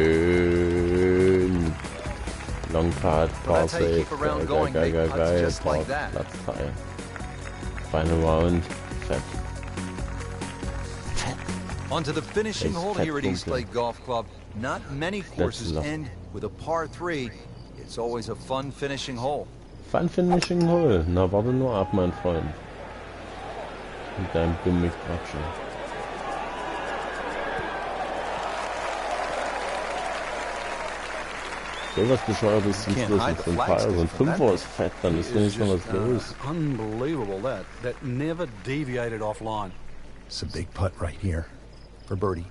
Speaker 2: Schön. Long Part,
Speaker 1: Well,
Speaker 2: Par
Speaker 1: that's how you
Speaker 2: Safe.
Speaker 1: keep a round
Speaker 2: Geil,
Speaker 1: going,
Speaker 2: geil,
Speaker 1: big
Speaker 2: geil,
Speaker 1: putts
Speaker 2: geil.
Speaker 1: just like
Speaker 2: Par,
Speaker 1: that.
Speaker 2: Platz 3. Final Round. Fett.
Speaker 1: Onto the finishing
Speaker 2: Nice
Speaker 1: hole
Speaker 2: fat
Speaker 1: here at
Speaker 2: bunker.
Speaker 1: Eastlake Golf Club. Not many courses
Speaker 2: loch.
Speaker 1: end with a par 3. It's always a fun finishing hole.
Speaker 2: Fun Finishing Hole. Na, warte nur ab, mein Freund. Mit deinem dummen Quatschen. So was Bescheuertes zum
Speaker 1: Can't
Speaker 2: Schluss
Speaker 1: hide
Speaker 2: mit
Speaker 1: the
Speaker 2: so ein
Speaker 1: flags
Speaker 2: Paar. So ein
Speaker 1: from that
Speaker 2: Fünfer ist fett, dann ist
Speaker 3: It's
Speaker 2: nicht noch was
Speaker 3: just,
Speaker 2: los.
Speaker 3: unbelievable that never deviated offline.
Speaker 1: It's a big putt right here for birdie.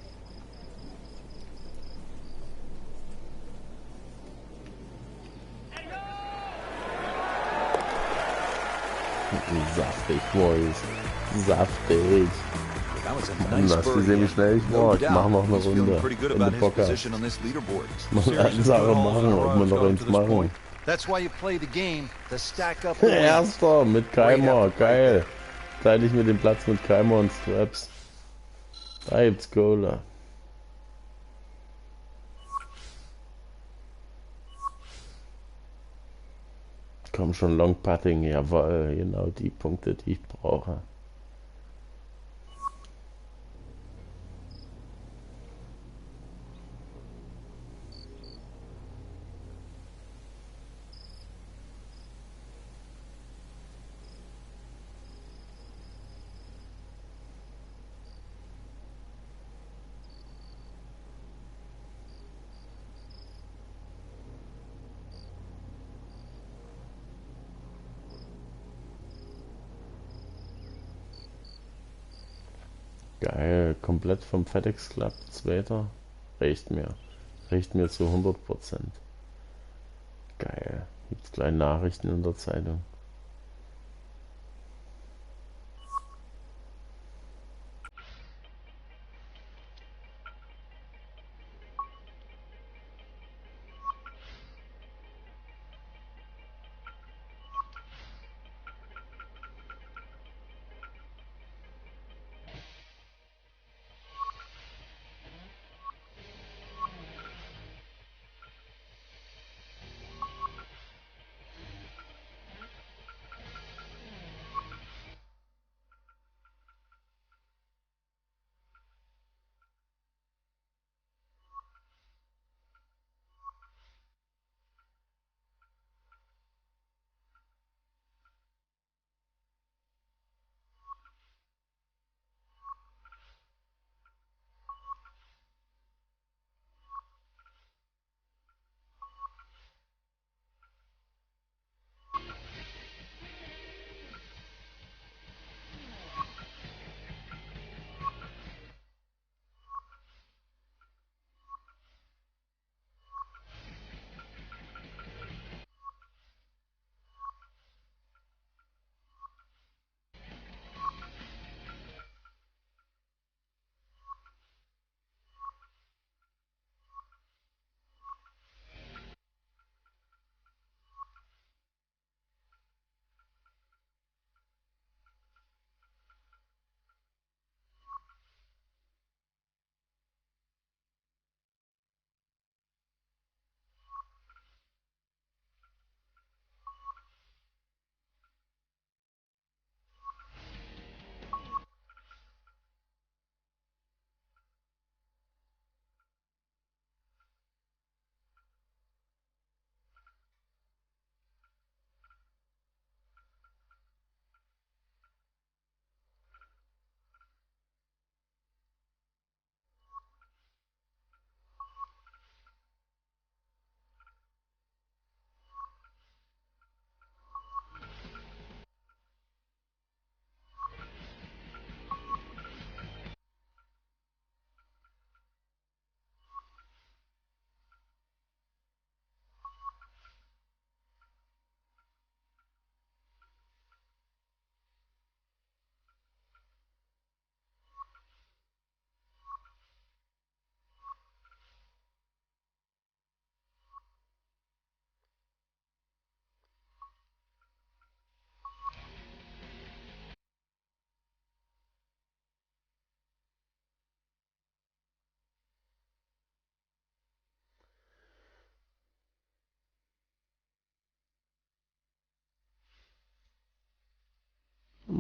Speaker 2: Saftig, Boys. Saftig.
Speaker 1: That was a
Speaker 2: Mann,
Speaker 1: nice
Speaker 2: hast du
Speaker 1: birdie.
Speaker 2: gesehen, wie schnell ich war? Ich mach noch eine
Speaker 1: He's feeling
Speaker 2: Runde.
Speaker 1: pretty good
Speaker 2: Wenn
Speaker 1: about
Speaker 2: du
Speaker 1: his
Speaker 2: Bock hast.
Speaker 1: position on this leaderboard.
Speaker 2: Mal eine
Speaker 3: Series of
Speaker 2: Sache
Speaker 3: good holes in
Speaker 2: machen,
Speaker 3: a
Speaker 2: ob
Speaker 3: row
Speaker 2: wir
Speaker 3: has
Speaker 2: noch
Speaker 3: got
Speaker 2: eins
Speaker 3: to this
Speaker 2: machen.
Speaker 3: point.
Speaker 1: That's why you play the game to stack up the wins.
Speaker 2: Erster mit Keimer, geil. Teile ich mir den Platz mit Keimer und Straps. Da gibt's Cola. Komm schon, Long Putting, jawohl, genau die Punkte, die ich brauche. Geil, komplett vom FedEx Club, zweiter. Reicht mir. Reicht mir zu 100%. Geil. Gibt's gleich Nachrichten in der Zeitung.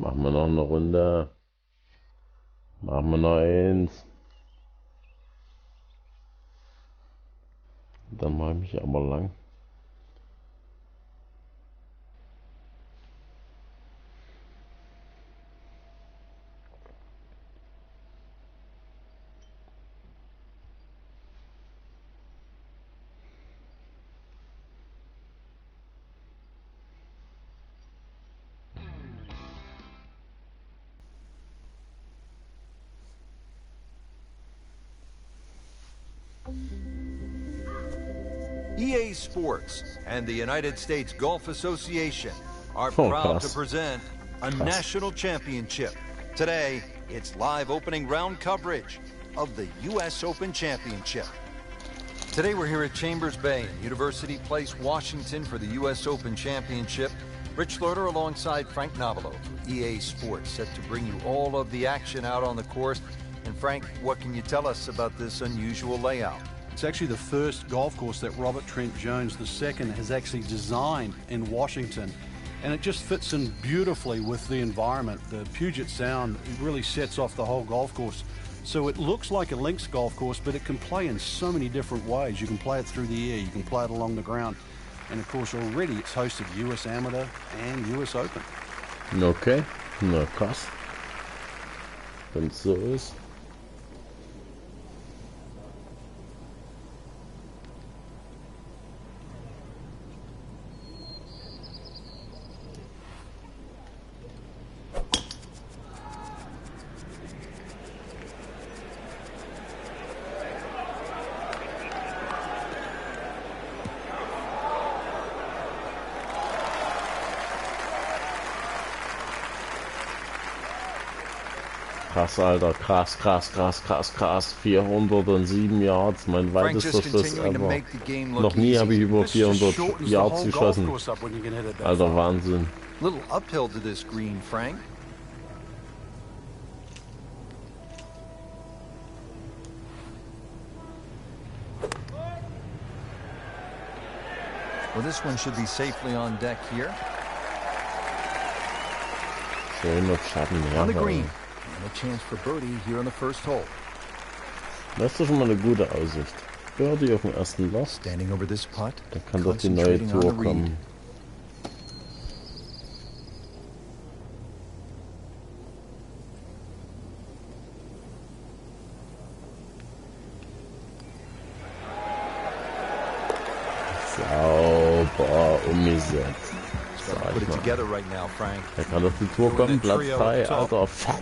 Speaker 2: Machen wir noch eine Runde. Machen wir noch eins. Dann mache ich mich aber lang.
Speaker 1: EA Sports and the United States Golf Association are
Speaker 2: Oh,
Speaker 1: proud to
Speaker 2: krass.
Speaker 1: present a national championship. Today, it's live opening round coverage of the U.S. Open Championship. Today we're here at Chambers Bay in University Place, Washington for the U.S. Open Championship. Rich Loader alongside Frank Novello for EA Sports, set to bring you all of the action out on the course. And Frank, what can you tell us about this unusual layout?
Speaker 3: It's actually the first golf course that Robert Trent Jones II has actually designed in Washington. And it just fits in beautifully with the environment. The Puget Sound really sets off the whole golf course. So it looks like a links golf course, but it can play in so many different ways. You can play it through the air, you can play it along the ground. And of course already it's hosted US Amateur and US Open.
Speaker 2: Okay, na krass. Wenn es so ist. Krass, Alter, krass, 407 Yards, mein weitester Schuss ever. Noch nie habe ich über 400 Yards geschossen. Alter, Wahnsinn.
Speaker 1: Little uphill to this green, Frank. Well, this one should be safely on deck here.
Speaker 2: Schön auf Schatten, ja.
Speaker 1: On the green. And a chance for birdie here on the first hole.
Speaker 2: Das ist doch schon mal eine gute Aussicht. Birdie auf dem ersten Loch.
Speaker 1: Standing over this putt.
Speaker 2: Da kann doch die neue Tour kommen. Sauber umgesetzt.
Speaker 1: Put it together right now, Frank.
Speaker 2: Da kann doch die Tour kommen, Platz 3, Alter, fuck.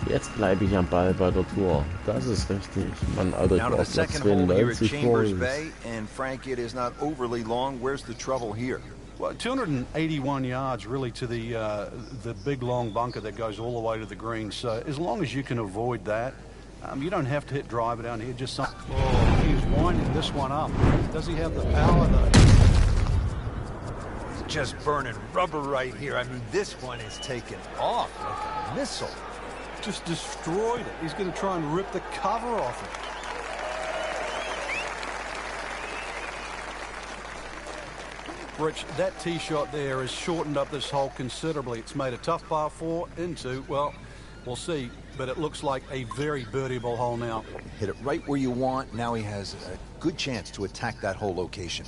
Speaker 2: Jetzt bleibe ich am Ball bei der Tour. Das ist richtig. Mann, Alter, ich
Speaker 1: Now to the
Speaker 2: brauche Platz
Speaker 1: second hole here at
Speaker 2: 92
Speaker 1: Chambers
Speaker 2: vor.
Speaker 1: Bay, and Frank, it is not overly long. Where's the trouble here?
Speaker 3: Well, 281 yards really to the big long bunker that goes all the way to the green. So as long as you can avoid that, you don't have to hit driver down here. Just some. Oh, he's winding this one up. Does he have the power though?
Speaker 1: Just burning rubber right here. I mean, this one is taken off like a missile.
Speaker 3: Just destroyed it. He's going to try and rip the cover off it. Rich, that tee shot there has shortened up this hole considerably. It's made a tough par 4 into, well, we'll see, but it looks like a very birdieable hole now.
Speaker 1: Hit it right where you want. Now he has a good chance to attack that whole location.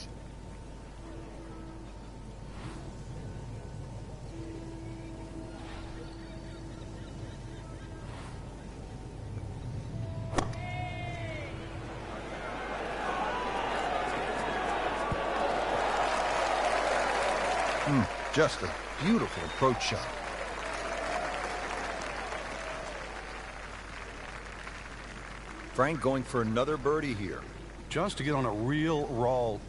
Speaker 1: Just a beautiful approach shot. Frank going for another birdie here.
Speaker 3: Just to get on a real roll.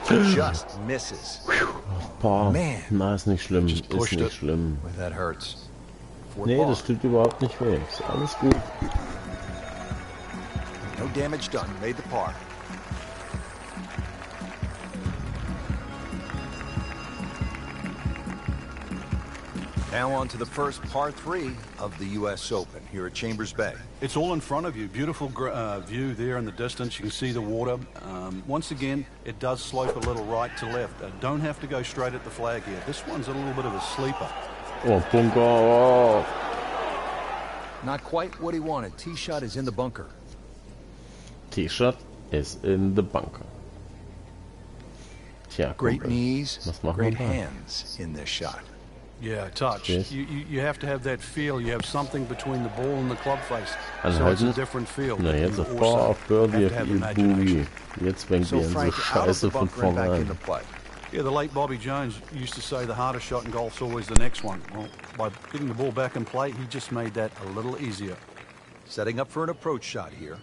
Speaker 1: Just misses.
Speaker 2: Boah,
Speaker 1: Man.
Speaker 2: na, ist nicht schlimm,
Speaker 3: Just
Speaker 2: ist
Speaker 3: pushed
Speaker 2: nicht
Speaker 3: it.
Speaker 2: schlimm.
Speaker 1: Well, that hurts. Fourth
Speaker 2: Nee,
Speaker 1: ball.
Speaker 2: das tut überhaupt nicht weh. Ist alles gut.
Speaker 1: No damage done. Made the par. Now on to the first par 3 of the U.S. Open here at Chambers Bay.
Speaker 3: It's all in front of you. Beautiful view there in the distance. You can see the water. Once again, it does slope a little right to left. Don't have to go straight at the flag here. This one's a little bit of a sleeper.
Speaker 2: Oh, bunker. Oh.
Speaker 1: Not quite what he wanted. Tee shot is in the bunker.
Speaker 2: Tee shot is in the bunker. Tja,
Speaker 1: Great
Speaker 2: Kumpel.
Speaker 1: knees,
Speaker 2: Was machen
Speaker 1: great
Speaker 2: wir da?
Speaker 1: hands in this shot.
Speaker 3: Yeah, touch.
Speaker 2: Yes.
Speaker 3: You have to have that feel. You have something between the ball and the club face. So it's a
Speaker 2: Anhalten.
Speaker 3: different feel.
Speaker 2: Na, jetzt
Speaker 3: You
Speaker 2: auf
Speaker 3: also
Speaker 2: Bar, auf Birdie,
Speaker 3: have
Speaker 2: auf
Speaker 3: to have
Speaker 2: Ihr
Speaker 3: imagination.
Speaker 2: Boogie. Jetzt fängt
Speaker 1: So
Speaker 2: die an, so
Speaker 1: Frank out of the
Speaker 2: scheiße von
Speaker 1: bunker and back into
Speaker 2: vorne.
Speaker 1: play.
Speaker 3: Yeah, the late Bobby Jones used to say the hardest shot in golf's always the next one. Well, by getting the ball back in play, he just made that a little easier.
Speaker 1: Setting up for an approach shot here.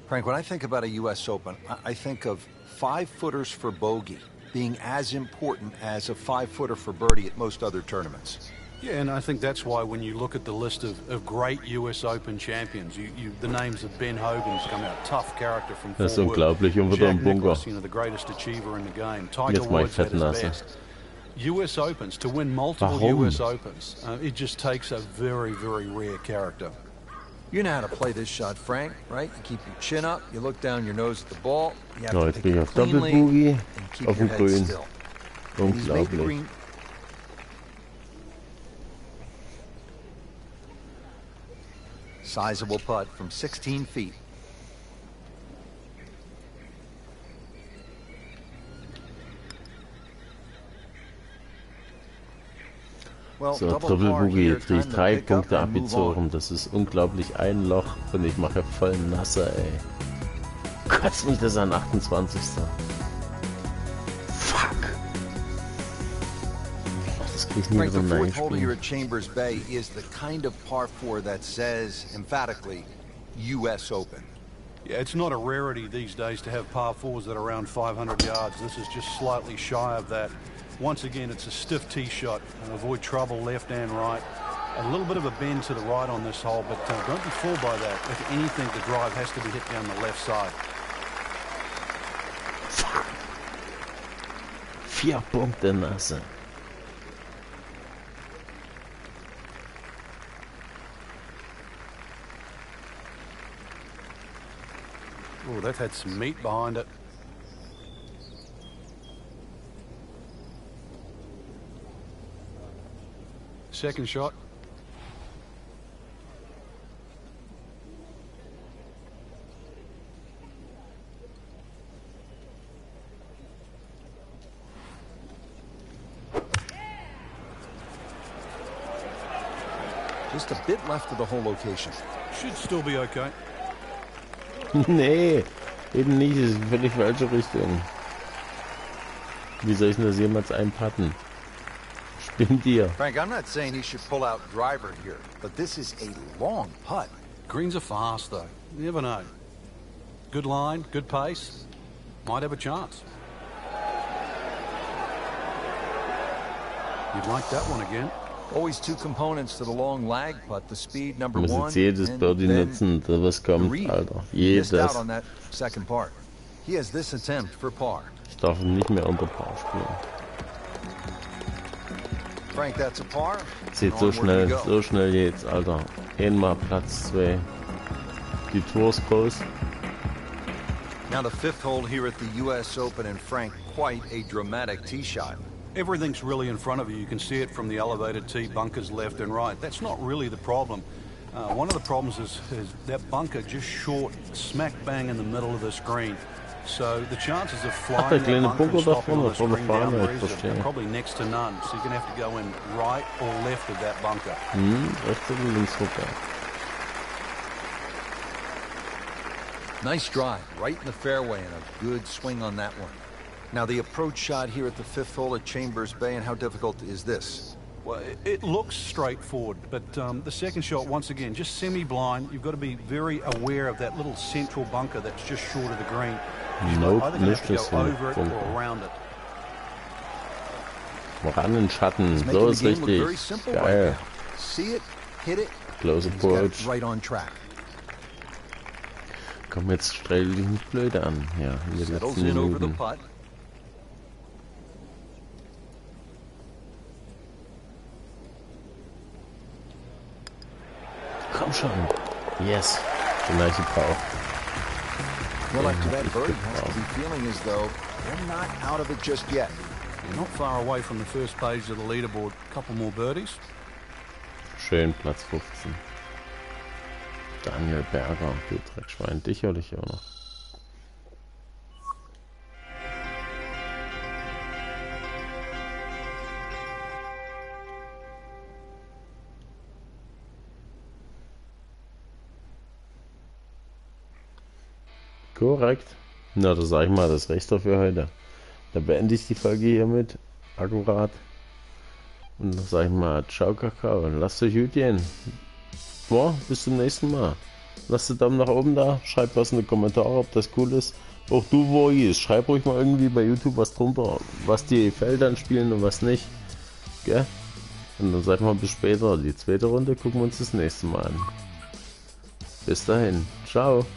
Speaker 1: Frank, when I think about a U.S. Open, I think of 5-footers for bogey being as important as a 5-footer for birdie at most other tournaments.
Speaker 3: Yeah, and I think that's why when you look at the list of great U.S. Open champions, the names of Ben Hogan's come out, tough character from
Speaker 2: Das ist
Speaker 3: Fort Worth.
Speaker 2: unglaublich, und wieder
Speaker 3: Jack
Speaker 2: im Bunker.
Speaker 3: Nicklaus, you know, the greatest achiever in the game. Tiger
Speaker 2: Jetzt mach ich
Speaker 3: Woods at his
Speaker 2: Fettnase.
Speaker 3: best. U.S. Opens, to win multiple
Speaker 2: Warum?
Speaker 3: U.S. Opens, it just takes a very, very rare character.
Speaker 1: You know how to play this shot, Frank, right? You keep your chin up, you look down your nose at the ball, you have
Speaker 2: So,
Speaker 1: to
Speaker 2: jetzt
Speaker 1: pick
Speaker 2: bin ich
Speaker 1: it
Speaker 2: auf
Speaker 1: cleanly
Speaker 2: Doppelboogie
Speaker 1: and keep
Speaker 2: auf
Speaker 1: your
Speaker 2: dem
Speaker 1: head
Speaker 2: Grün.
Speaker 1: still. And he's made the
Speaker 2: Unglaublich.
Speaker 1: green. Sizable putt from 16 feet. Well,
Speaker 2: So,
Speaker 1: double par
Speaker 2: Doppelboogie,
Speaker 1: here,
Speaker 2: jetzt kriege ich
Speaker 1: time to
Speaker 2: 3
Speaker 1: pick up
Speaker 2: Punkte
Speaker 1: and move on.
Speaker 2: abgezogen. Das ist unglaublich, ein Loch und ich mache voll Nasser, ey. Kotzt mich das an 28. Fuck. Das krieg ich nie
Speaker 1: Frank,
Speaker 2: wieder
Speaker 1: the fourth hole here
Speaker 2: reinspielen.
Speaker 1: at Chambers Bay is the kind of par 4 that says emphatically U.S. Open.
Speaker 3: Yeah, it's not a rarity these days to have par 4s that are around 500 yards. This is just slightly shy of that. Once again, it's a stiff tee shot. Avoid trouble left and right. A little bit of a bend to the right on this hole, but don't be fooled by that. If anything, the drive has to be hit down the left side.
Speaker 2: 4 Punkte Nasse.
Speaker 3: Oh, that had some meat behind it. Second shot.
Speaker 1: Just a bit left of the whole location.
Speaker 3: Should still be okay.
Speaker 2: Nee, eben nicht. Das ist in völlig falsche Richtung. Wie soll ich denn das jemals einpatten? Spinnt ihr?
Speaker 1: Frank, I'm not saying he should pull out driver here, but this is a long putt.
Speaker 3: Greens are fast, though. You never know. Good line, good pace. Might have a chance. You'd like that one again.
Speaker 1: Always two components to the long lag putt, the speed, number
Speaker 2: Du musst
Speaker 1: one,
Speaker 2: jetzt jedes
Speaker 1: and
Speaker 2: Birdie
Speaker 1: then
Speaker 2: nutzen, da was
Speaker 1: the
Speaker 2: kommt,
Speaker 1: read.
Speaker 2: Alter.
Speaker 1: He missed
Speaker 2: Jedes.
Speaker 1: out on that second part. He has this attempt for par.
Speaker 2: Ich darf nicht mehr unter Paar spielen.
Speaker 1: Frank, that's a par.
Speaker 2: Sieht
Speaker 1: And
Speaker 2: so
Speaker 1: onward we go.
Speaker 2: so schnell jetzt, Alter. Einmal Platz 2. Die Tours groß.
Speaker 1: Now the fifth hole here at the U.S. Open, and Frank, quite a dramatic tee shot.
Speaker 3: Everything's really in front of you. You can see it from the elevated tee, bunkers left and right. That's not really the problem. One of the problems is that bunker just short, smack bang in the middle of the screen. So the chances of flying
Speaker 2: der
Speaker 3: that
Speaker 2: kleine
Speaker 3: bunker and
Speaker 2: Bunker da
Speaker 3: stopping on the
Speaker 2: vorne,
Speaker 3: screen
Speaker 2: vorne
Speaker 3: down
Speaker 2: vorne,
Speaker 3: the
Speaker 2: ich
Speaker 3: breeze
Speaker 2: verstehe.
Speaker 3: are probably next to none. So you're going to have to go in right or left of that bunker.
Speaker 2: Rechts oder links runter.
Speaker 1: Nice drive, right in the fairway, and a good swing on that one. Now the approach shot here at the fifth hole at Chambers Bay, and how difficult is this?
Speaker 3: Well, it looks straightforward, but the second shot, once again, just semi-blind. You've got to be very aware of that little central bunker that's just short of the green. You're
Speaker 2: Nope,
Speaker 3: either going to
Speaker 2: nicht
Speaker 3: have to
Speaker 2: das
Speaker 3: go over it
Speaker 2: Bunker.
Speaker 3: or around it.
Speaker 2: Ran in Schatten,
Speaker 1: It's
Speaker 2: so
Speaker 1: making
Speaker 2: ist
Speaker 1: the game look very
Speaker 2: richtig.
Speaker 1: simple right
Speaker 2: Geil.
Speaker 1: now. See it, hit it,
Speaker 2: Close
Speaker 1: he's got it
Speaker 2: approach.
Speaker 1: right on track.
Speaker 2: Komm, jetzt stell dich nicht blöd an. Ja, in den
Speaker 1: Settles
Speaker 2: letzten
Speaker 1: in over the
Speaker 2: Minuten.
Speaker 1: putt.
Speaker 2: schon. Yes. Den habe ich gebraucht.
Speaker 4: Well, after that birdie, has to be feeling as though they're not out of it just yet.
Speaker 3: You're not far away from the first page of the leaderboard. Couple more birdies.
Speaker 2: Schön, Platz 15. Daniel Berger, du Dreckschwein, dich hör ich auch noch. Korrekt. Na, da sag ich mal, das reicht doch für heute. Da beende ich die Folge hiermit. Akkurat. Und dann sag ich mal, ciao Kakao. Lasst euch gut gehen. Boah, bis zum nächsten Mal. Lasst einen Daumen nach oben da. Schreibt was in die Kommentare, ob das cool ist. Auch du, wo ist. Schreib ruhig mal irgendwie bei YouTube was drunter. Was die Feldern spielen und was nicht. Gell? Und dann sagt mal bis später. Die zweite Runde gucken wir uns das nächste Mal an. Bis dahin. Ciao.